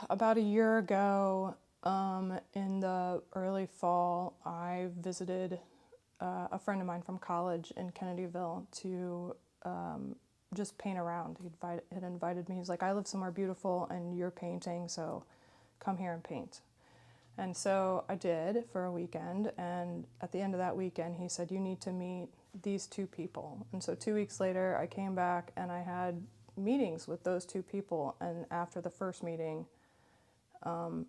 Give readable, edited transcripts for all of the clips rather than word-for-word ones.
About a year ago, in the early fall, I visited a friend of mine from college in Kennedyville to just paint around. Had invited me. He's like, I live somewhere beautiful and you're painting, so come here and paint. And so I did for a weekend, and at the end of that weekend, he said, you need to meet these two people. And so 2 weeks later, I came back and I had meetings with those two people, and after the first meeting, John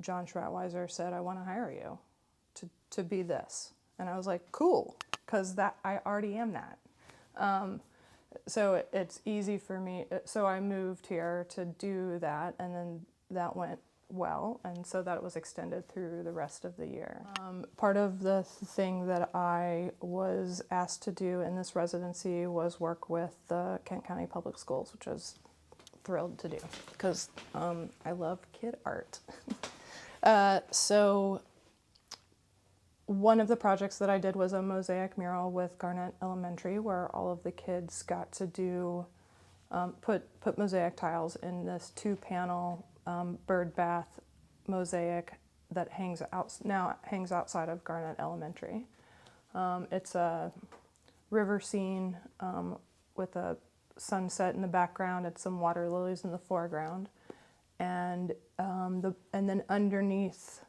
Schratweiser said, I want to hire you to be this. And I was like, cool, because I already am that. So it's easy for me. So I moved here to do that, and then that went well, and so that was extended through the rest of the year. Part of the thing that I was asked to do in this residency was work with the Kent County Public Schools, which I was thrilled to do because I love kid art. So one of the projects that I did was a mosaic mural with Garnet Elementary, where all of the kids got to do put mosaic tiles in this 2-panel bird bath mosaic that hangs outside of Garnet Elementary. It's a river scene with a sunset in the background and some water lilies in the foreground, and then underneath,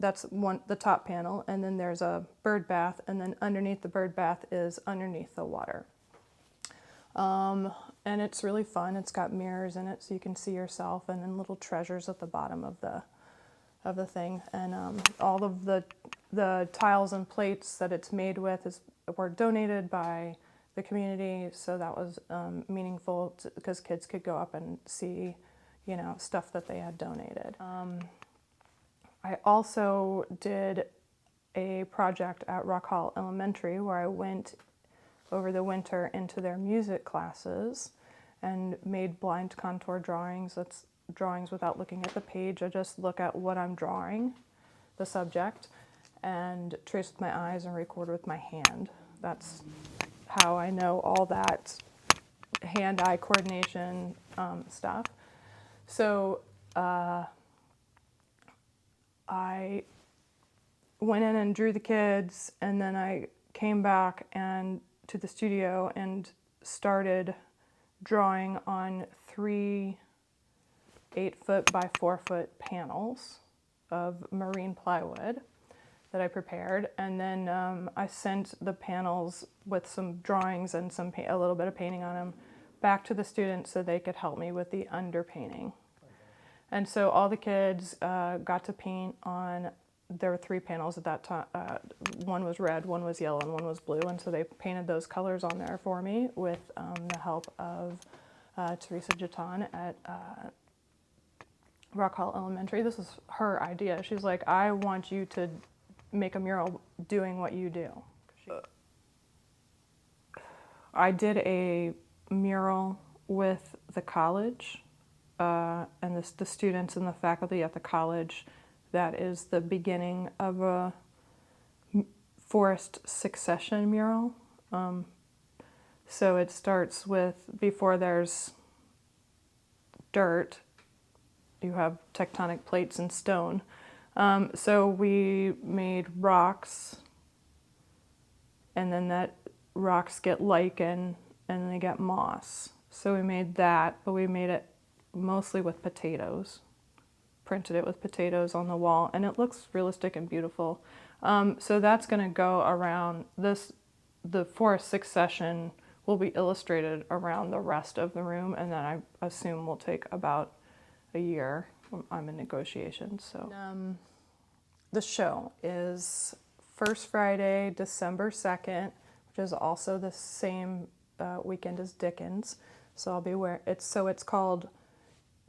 that's the top panel, and then there's a bird bath, and then underneath the bird bath is underneath the water. And it's really fun. It's got mirrors in it so you can see yourself, and then little treasures at the bottom of the thing. And all of the tiles and plates that it's made with were donated by the community, so that was meaningful because kids could go up and see, stuff that they had donated. I also did a project at Rock Hall Elementary where I went over the winter into their music classes and made blind contour drawings. That's drawings without looking at the page. I just look at what I'm drawing, the subject, and trace with my eyes and record with my hand. That's how I know all that hand-eye coordination stuff. So I went in and drew the kids, and then I came back and to the studio and started drawing on 3 8-foot by 4-foot panels of marine plywood that I prepared, and then I sent the panels with some drawings and a little bit of painting on them back to the students so they could help me with the underpainting. And so all the kids got to paint on. There were 3 panels at that time. One was red, one was yellow, and one was blue. And so they painted those colors on there for me with the help of Teresa Jatan at Rock Hall Elementary. This was her idea. She's like, I want you to make a mural doing what you do. I did a mural with the college and the students and the faculty at the college. That is the beginning of a forest succession mural. So it starts with, before there's dirt, you have tectonic plates and stone. So we made rocks, and then that rocks get lichen, and then they get moss. So we made that, but we made it mostly with potatoes. Printed it with potatoes on the wall, and it looks realistic and beautiful. So that's going to go around this. The forest succession will be illustrated around the rest of the room, and then I assume will take about a year. I'm in negotiations. So the show is first Friday, December 2nd, which is also the same weekend as Dickens. So I'll be it's called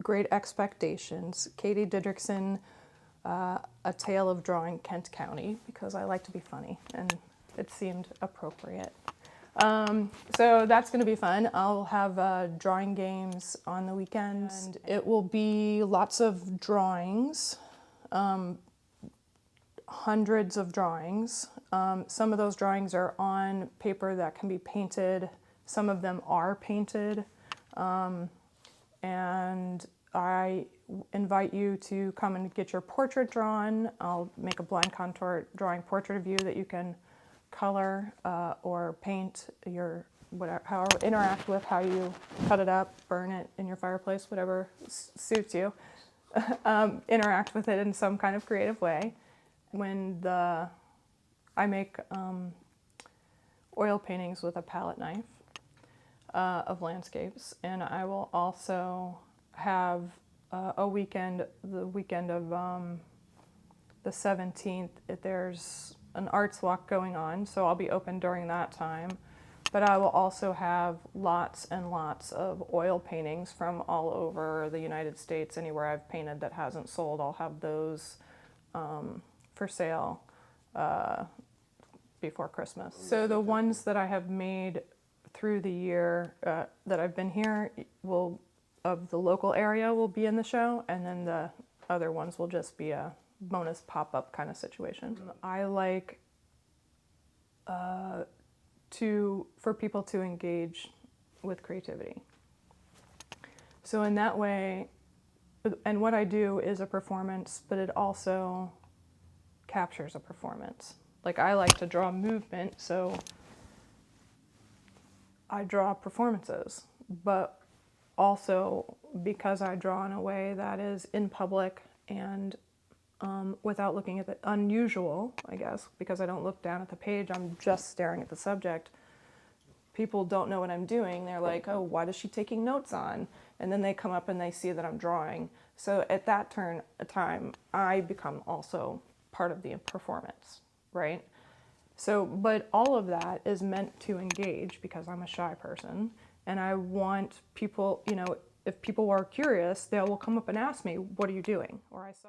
Great Expectations, Kayti Didriksen, A Tale of Drawing Kent County, because I like to be funny, and it seemed appropriate. So that's going to be fun. I'll have drawing games on the weekends, and it will be lots of drawings, hundreds of drawings. Some of those drawings are on paper that can be painted. Some of them are painted. And I invite you to come and get your portrait drawn. I'll make a blind contour drawing portrait of you that you can color or paint your whatever, however, interact with how you cut it up, burn it in your fireplace, whatever suits you. Interact with it in some kind of creative way. I make oil paintings with a palette knife of landscapes, and I will also have the weekend of the 17th, there's an arts walk going on, so I'll be open during that time. But I will also have lots and lots of oil paintings from all over the United States. Anywhere I've painted that hasn't sold, I'll have those for sale before Christmas. So the ones that I have made through the year that I've been here of the local area will be in the show, and then the other ones will just be a bonus pop-up kind of situation. I like for people to engage with creativity. So in that way, and what I do is a performance, but it also captures a performance. Like, I like to draw movement, so I draw performances, but also because I draw in a way that is in public and without looking at the unusual, I guess, because I don't look down at the page, I'm just staring at the subject. People don't know what I'm doing. They're like, oh, what is she taking notes on? And then they come up and they see that I'm drawing. So at that time, I become also part of the performance, right? So, but all of that is meant to engage because I'm a shy person, and I want people, if people are curious, they will come up and ask me, what are you doing? Or I saw